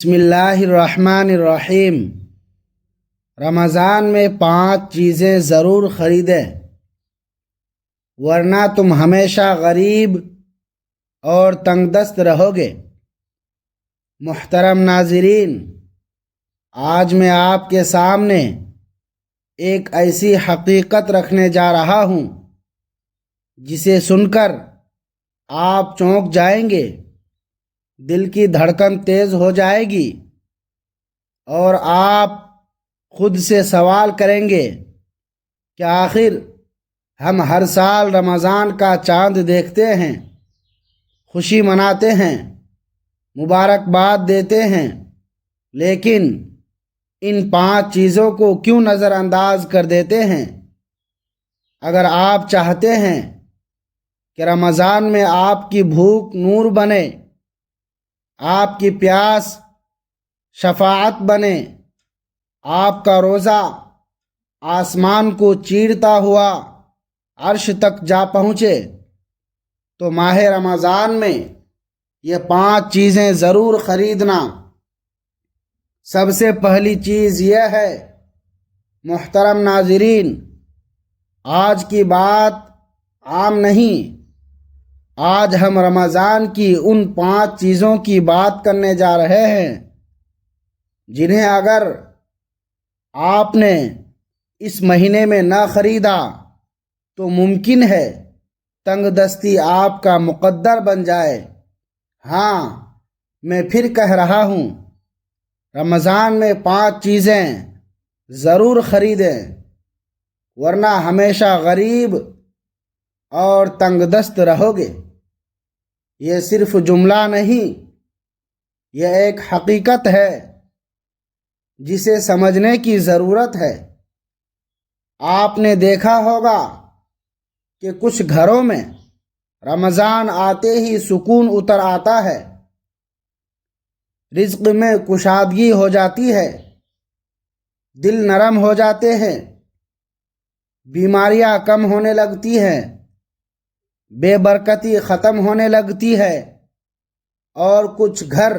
بسم اللہ الرحمن الرحیم۔ رمضان میں 5 چیزیں ضرور خریدیں ورنہ تم ہمیشہ غریب اور تنگ دست رہو گے۔ محترم ناظرین، آج میں آپ کے سامنے ایک ایسی حقیقت رکھنے جا رہا ہوں جسے سن کر آپ چونک جائیں گے، دل کی دھڑکن تیز ہو جائے گی اور آپ خود سے سوال کریں گے کہ آخر ہم ہر سال رمضان کا چاند دیکھتے ہیں، خوشی مناتے ہیں، مبارکباد دیتے ہیں، لیکن ان 5 چیزوں کو کیوں نظر انداز کر دیتے ہیں؟ اگر آپ چاہتے ہیں کہ رمضان میں آپ کی بھوک نور بنے، آپ کی پیاس شفاعت بنے، آپ کا روزہ آسمان کو چیرتا ہوا عرش تک جا پہنچے، تو ماہ رمضان میں یہ 5 چیزیں ضرور خریدنا۔ سب سے پہلی چیز یہ ہے، محترم ناظرین، آج کی بات عام نہیں، آج ہم رمضان کی ان 5 چیزوں کی بات کرنے جا رہے ہیں جنہیں اگر آپ نے اس مہینے میں نہ خریدا تو ممکن ہے تنگ دستی آپ کا مقدر بن جائے۔ ہاں، میں پھر کہہ رہا ہوں، رمضان میں 5 چیزیں ضرور خریدیں ورنہ ہمیشہ غریب اور تنگ دست رہو گے۔ یہ صرف جملہ نہیں، یہ ایک حقیقت ہے جسے سمجھنے کی ضرورت ہے۔ آپ نے دیکھا ہوگا کہ کچھ گھروں میں رمضان آتے ہی سکون اتر آتا ہے، رزق میں کشادگی ہو جاتی ہے، دل نرم ہو جاتے ہیں، بیماریاں کم ہونے لگتی ہیں، بے برکتی ختم ہونے لگتی ہے، اور کچھ گھر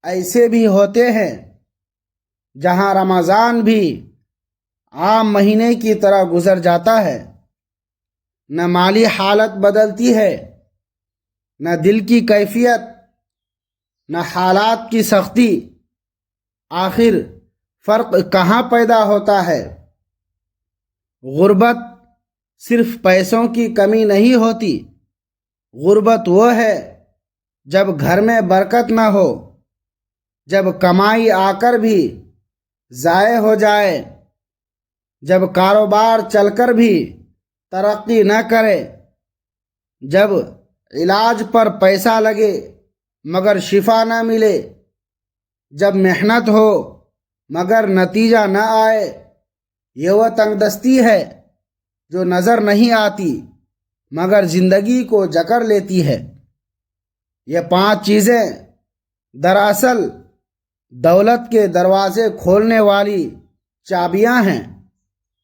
ایسے بھی ہوتے ہیں جہاں رمضان بھی عام مہینے کی طرح گزر جاتا ہے، نہ مالی حالت بدلتی ہے، نہ دل کی کیفیت، نہ حالات کی سختی۔ آخر فرق کہاں پیدا ہوتا ہے؟ غربت صرف پیسوں کی کمی نہیں ہوتی، غربت وہ ہے جب گھر میں برکت نہ ہو، جب کمائی آ کر بھی ضائع ہو جائے، جب کاروبار چل کر بھی ترقی نہ کرے، جب علاج پر پیسہ لگے مگر شفا نہ ملے، جب محنت ہو مگر نتیجہ نہ آئے۔ یہ وہ تنگ دستی ہے جو نظر نہیں آتی مگر زندگی کو جکڑ لیتی ہے۔ یہ 5 چیزیں دراصل دولت کے دروازے کھولنے والی چابیاں ہیں۔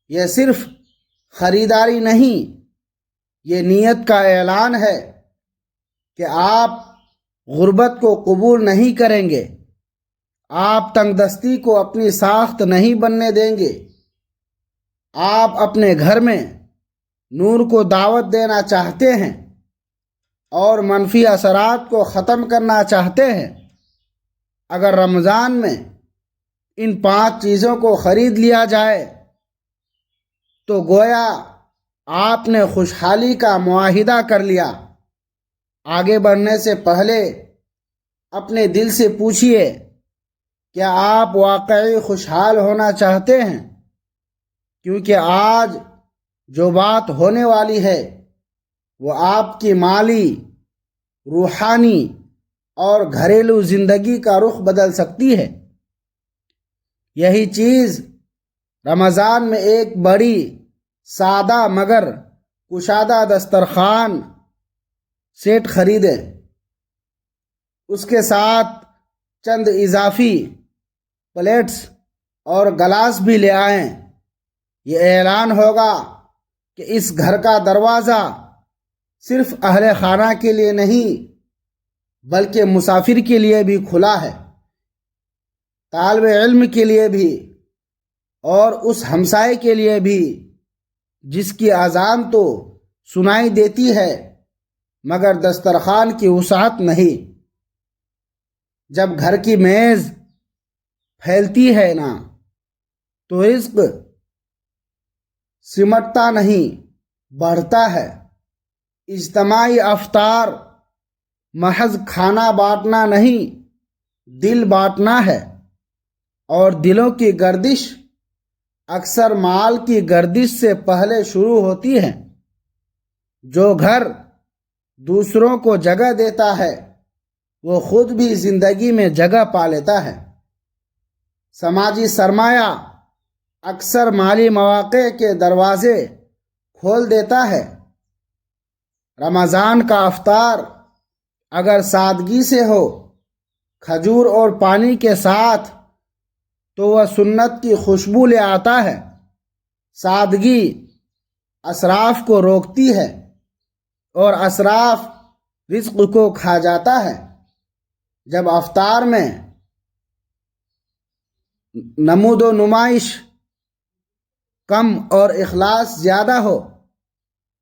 یہ صرف خریداری نہیں، یہ نیت کا اعلان ہے کہ آپ غربت کو قبول نہیں کریں گے، آپ تنگ دستی کو اپنی ساخت نہیں بننے دیں گے، آپ اپنے گھر میں نور کو دعوت دینا چاہتے ہیں اور منفی اثرات کو ختم کرنا چاہتے ہیں۔ اگر رمضان میں ان 5 چیزوں کو خرید لیا جائے تو گویا آپ نے خوشحالی کا معاہدہ کر لیا۔ آگے بڑھنے سے پہلے اپنے دل سے پوچھئے، کیا آپ واقعی خوشحال ہونا چاہتے ہیں؟ کیونکہ آج جو بات ہونے والی ہے وہ آپ کی مالی، روحانی اور گھریلو زندگی کا رخ بدل سکتی ہے۔ یہی چیز رمضان میں ایک بڑی، سادہ مگر کشادہ دسترخوان سیٹ خریدیں، اس کے ساتھ چند اضافی پلیٹس اور گلاس بھی لے آئیں۔ یہ اعلان ہوگا کہ اس گھر کا دروازہ صرف اہل خانہ کے لیے نہیں بلکہ مسافر کے لیے بھی کھلا ہے۔ طالب علم کے لیے بھی اور اس ہمسائے کے لیے بھی جس کی اذان تو سنائی دیتی ہے مگر دسترخوان کی وسعت نہیں۔ جب گھر کی میز پھیلتی ہے نا تو رزق سمٹتا نہیں بڑھتا ہے۔ اجتماعی افطار محض کھانا بانٹنا نہیں، دل بانٹنا ہے، اور دلوں کی گردش اکثر مال کی گردش سے پہلے شروع ہوتی ہے۔ جو گھر دوسروں کو جگہ دیتا ہے وہ خود بھی زندگی میں جگہ پا لیتا ہے۔ سماجی سرمایہ اکثر مالی مواقع کے دروازے کھول دیتا ہے۔ رمضان کا افطار اگر سادگی سے ہو، کھجور اور پانی کے ساتھ، تو وہ سنت کی خوشبو لے آتا ہے۔ سادگی اسراف کو روکتی ہے اور اسراف رزق کو کھا جاتا ہے۔ جب افطار میں نمود و نمائش کم اور اخلاص زیادہ ہو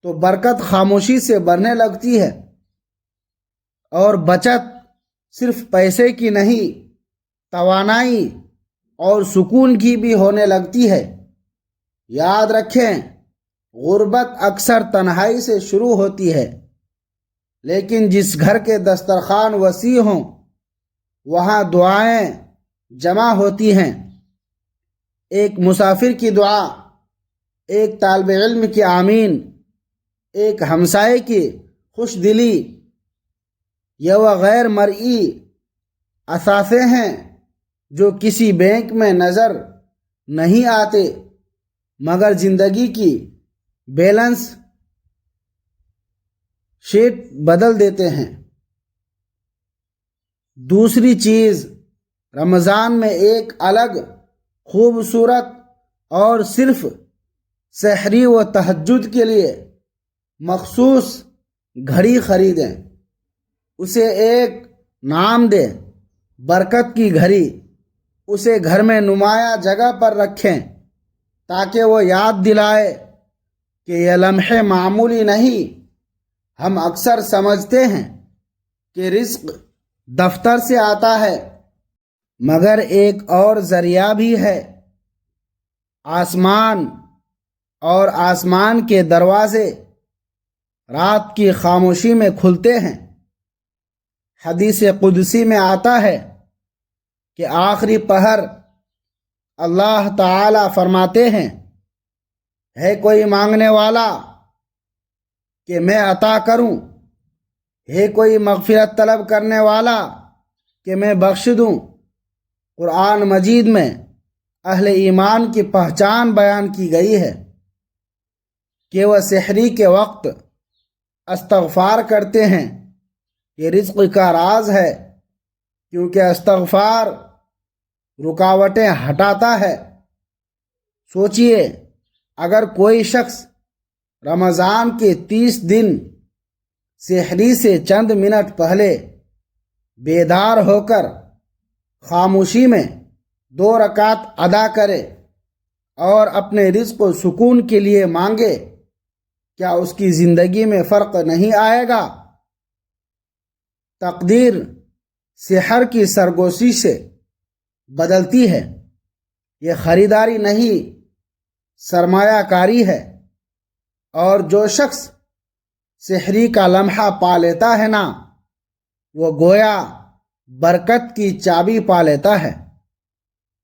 تو برکت خاموشی سے بڑھنے لگتی ہے، اور بچت صرف پیسے کی نہیں، توانائی اور سکون کی بھی ہونے لگتی ہے۔ یاد رکھیں، غربت اکثر تنہائی سے شروع ہوتی ہے، لیکن جس گھر کے دسترخوان وسیع ہوں وہاں دعائیں جمع ہوتی ہیں۔ ایک مسافر کی دعا، ایک طالب علم کی آمین، ایک ہمسائے کی خوش دلی، یہ وہ غیر مرئی اثاثے ہیں جو کسی بینک میں نظر نہیں آتے مگر زندگی کی بیلنس شیٹ بدل دیتے ہیں۔ دوسری چیز، رمضان میں ایک الگ خوبصورت اور صرف سحری و تہجد کے لیے مخصوص گھڑی خریدیں۔ اسے ایک نام دیں، برکت کی گھڑی۔ اسے گھر میں نمایاں جگہ پر رکھیں تاکہ وہ یاد دلائے کہ یہ لمحے معمولی نہیں۔ ہم اکثر سمجھتے ہیں کہ رزق دفتر سے آتا ہے، مگر ایک اور ذریعہ بھی ہے، آسمان، اور آسمان کے دروازے رات کی خاموشی میں کھلتے ہیں۔ حدیث قدسی میں آتا ہے کہ آخری پہر اللہ تعالی فرماتے ہیں، ہے کوئی مانگنے والا کہ میں عطا کروں، ہے کوئی مغفرت طلب کرنے والا کہ میں بخش دوں۔ قرآن مجید میں اہل ایمان کی پہچان بیان کی گئی ہے کہ وہ سحری کے وقت استغفار کرتے ہیں۔ یہ رزق کا راز ہے، کیونکہ استغفار رکاوٹیں ہٹاتا ہے۔ سوچئے، اگر کوئی شخص رمضان کے 30 دن سحری سے چند منٹ پہلے بیدار ہو کر خاموشی میں 2 رکعت ادا کرے اور اپنے رزق و سکون کے لیے مانگے، کیا اس کی زندگی میں فرق نہیں آئے گا؟ تقدیر سحر کی سرگوشی سے بدلتی ہے۔ یہ خریداری نہیں، سرمایہ کاری ہے، اور جو شخص سحری کا لمحہ پا لیتا ہے نا، وہ گویا برکت کی چابی پا لیتا ہے۔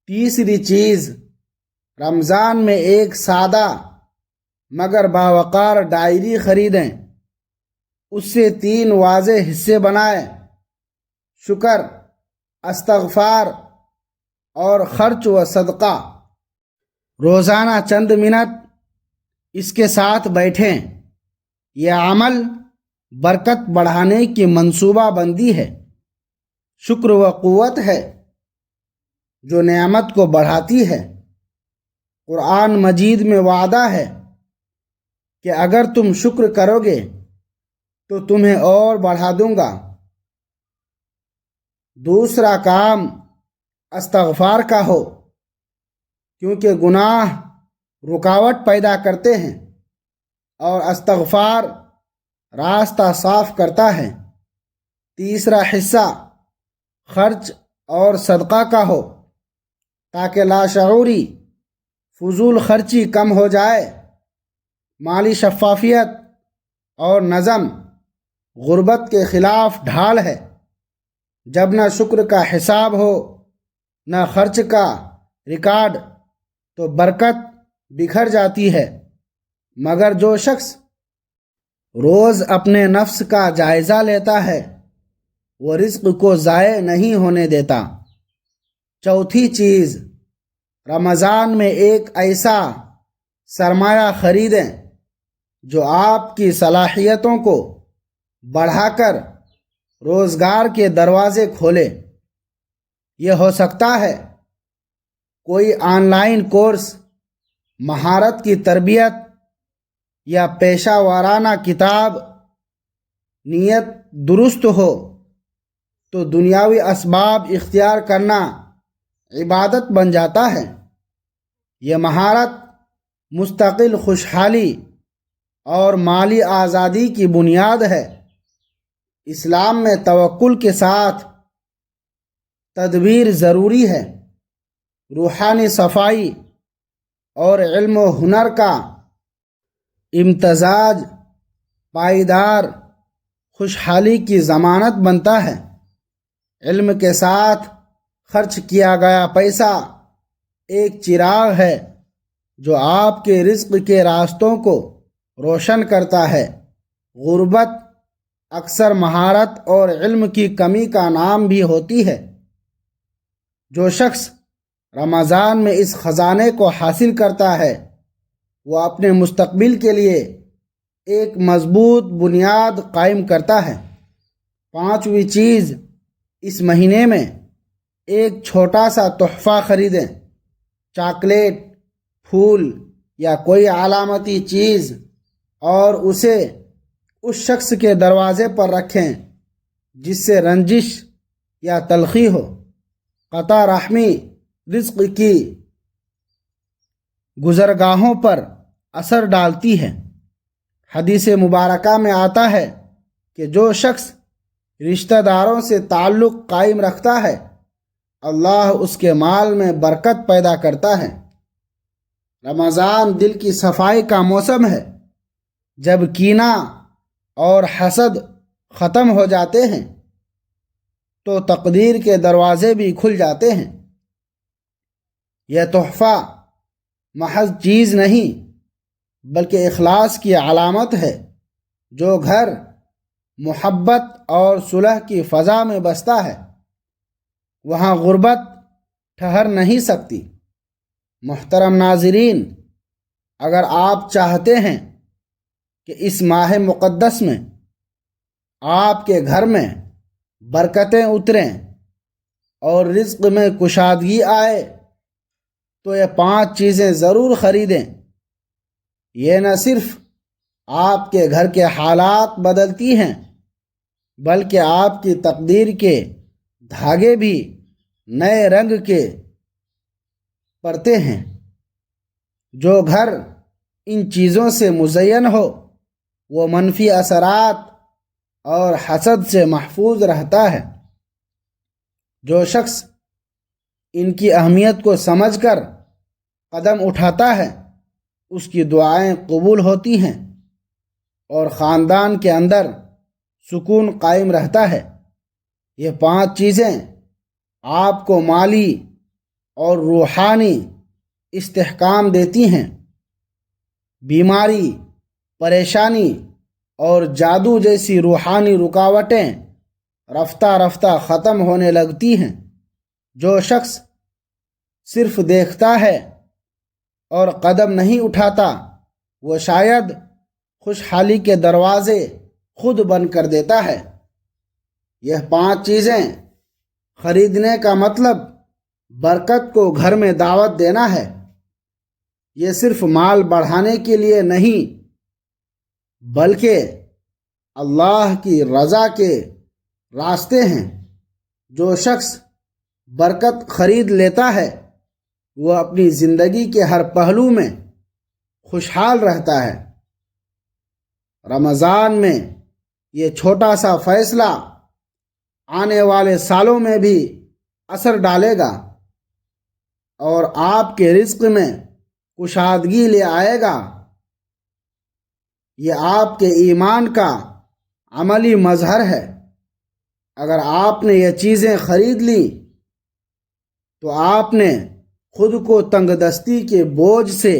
تیسری چیز، رمضان میں ایک سادہ مگر باوقار ڈائری خریدیں۔ اس سے 3 واضح حصے بنائیں: شکر، استغفار اور خرچ و صدقہ۔ روزانہ چند منٹ اس کے ساتھ بیٹھیں۔ یہ عمل برکت بڑھانے کی منصوبہ بندی ہے۔ شکر و قوت ہے جو نعمت کو بڑھاتی ہے۔ قرآن مجید میں وعدہ ہے کہ اگر تم شکر کرو گے تو تمہیں اور بڑھا دوں گا۔ دوسرا کام، استغفار کا ہو، کیونکہ گناہ رکاوٹ پیدا کرتے ہیں اور استغفار راستہ صاف کرتا ہے۔ تیسرا حصہ خرچ اور صدقہ کا ہو، تاکہ لاشعوری فضول خرچی کم ہو جائے۔ مالی شفافیت اور نظم غربت کے خلاف ڈھال ہے۔ جب نہ شکر کا حساب ہو نہ خرچ کا ریکارڈ تو برکت بکھر جاتی ہے، مگر جو شخص روز اپنے نفس کا جائزہ لیتا ہے وہ رزق کو ضائع نہیں ہونے دیتا۔ چوتھی چیز، رمضان میں ایک ایسا سرمایہ خریدیں جو آپ کی صلاحیتوں کو بڑھا کر روزگار کے دروازے کھولے۔ یہ ہو سکتا ہے کوئی آن لائن کورس، مہارت کی تربیت یا پیشہ ورانہ کتاب۔ نیت درست ہو تو دنیاوی اسباب اختیار کرنا عبادت بن جاتا ہے۔ یہ مہارت مستقل خوشحالی اور مالی آزادی کی بنیاد ہے۔ اسلام میں توکل کے ساتھ تدبیر ضروری ہے۔ روحانی صفائی اور علم و ہنر کا امتزاج پائیدار خوشحالی کی ضمانت بنتا ہے۔ علم کے ساتھ خرچ کیا گیا پیسہ ایک چراغ ہے جو آپ کے رزق کے راستوں کو روشن کرتا ہے۔ غربت اکثر مہارت اور علم کی کمی کا نام بھی ہوتی ہے۔ جو شخص رمضان میں اس خزانے کو حاصل کرتا ہے وہ اپنے مستقبل کے لیے ایک مضبوط بنیاد قائم کرتا ہے۔ پانچویں چیز، اس مہینے میں ایک چھوٹا سا تحفہ خریدیں۔ چاکلیٹ، پھول یا کوئی علامتی چیز، اور اسے اس شخص کے دروازے پر رکھیں جس سے رنجش یا تلخی ہو۔ قطع رحمی رزق کی گزرگاہوں پر اثر ڈالتی ہے۔ حدیث مبارکہ میں آتا ہے کہ جو شخص رشتہ داروں سے تعلق قائم رکھتا ہے اللہ اس کے مال میں برکت پیدا کرتا ہے۔ رمضان دل کی صفائی کا موسم ہے۔ جب کینہ اور حسد ختم ہو جاتے ہیں تو تقدیر کے دروازے بھی کھل جاتے ہیں۔ یہ تحفہ محض چیز نہیں بلکہ اخلاص کی علامت ہے۔ جو گھر محبت اور صلح کی فضا میں بستا ہے وہاں غربت ٹھہر نہیں سکتی۔ محترم ناظرین، اگر آپ چاہتے ہیں کہ اس ماہ مقدس میں آپ کے گھر میں برکتیں اتریں اور رزق میں کشادگی آئے تو یہ 5 چیزیں ضرور خریدیں۔ یہ نہ صرف آپ کے گھر کے حالات بدلتی ہیں بلکہ آپ کی تقدیر کے دھاگے بھی نئے رنگ کے پرتے ہیں۔ جو گھر ان چیزوں سے مزین ہو وہ منفی اثرات اور حسد سے محفوظ رہتا ہے۔ جو شخص ان کی اہمیت کو سمجھ کر قدم اٹھاتا ہے اس کی دعائیں قبول ہوتی ہیں اور خاندان کے اندر سکون قائم رہتا ہے۔ یہ 5 چیزیں آپ کو مالی اور روحانی استحکام دیتی ہیں۔ بیماری، پریشانی اور جادو جیسی روحانی رکاوٹیں رفتہ رفتہ ختم ہونے لگتی ہیں۔ جو شخص صرف دیکھتا ہے اور قدم نہیں اٹھاتا وہ شاید خوشحالی کے دروازے خود بند کر دیتا ہے۔ یہ 5 چیزیں خریدنے کا مطلب برکت کو گھر میں دعوت دینا ہے۔ یہ صرف مال بڑھانے کے لیے نہیں بلکہ اللہ کی رضا کے راستے ہیں۔ جو شخص برکت خرید لیتا ہے وہ اپنی زندگی کے ہر پہلو میں خوشحال رہتا ہے۔ رمضان میں یہ چھوٹا سا فیصلہ آنے والے سالوں میں بھی اثر ڈالے گا اور آپ کے رزق میں کشادگی لے آئے گا۔ یہ آپ کے ایمان کا عملی مظہر ہے۔ اگر آپ نے یہ چیزیں خرید لی تو آپ نے خود کو تنگ دستی کے بوجھ سے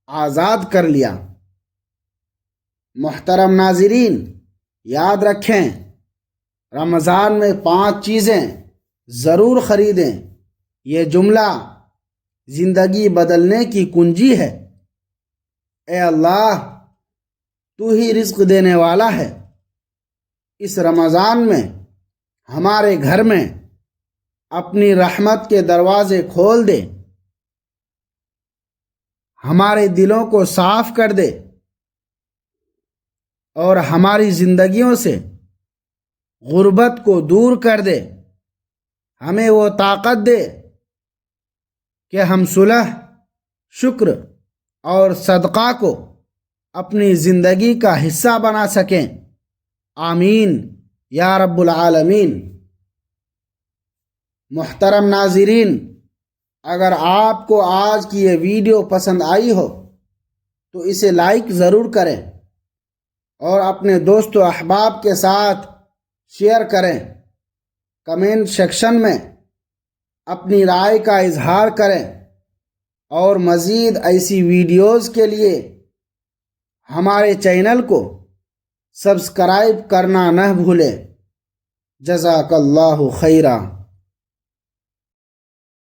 آزاد کر لیا۔ محترم ناظرین، یاد رکھیں، رمضان میں 5 چیزیں ضرور خریدیں۔ یہ جملہ زندگی بدلنے کی کنجی ہے۔ اے اللہ، تو ہی رزق دینے والا ہے۔ اس رمضان میں ہمارے گھر میں اپنی رحمت کے دروازے کھول دے، ہمارے دلوں کو صاف کر دے اور ہماری زندگیوں سے غربت کو دور کر دے۔ ہمیں وہ طاقت دے کہ ہم صلح، شکر اور صدقہ کو اپنی زندگی کا حصہ بنا سکیں۔ آمین یا رب العالمین۔ محترم ناظرین، اگر آپ کو آج کی یہ ویڈیو پسند آئی ہو تو اسے لائک ضرور کریں اور اپنے دوست و احباب کے ساتھ شیئر کریں۔ کمنٹ سیکشن میں اپنی رائے کا اظہار کریں اور مزید ایسی ویڈیوز کے لیے ہمارے چینل کو سبسکرائب کرنا نہ بھولیں۔ جزاک اللہ خیرا۔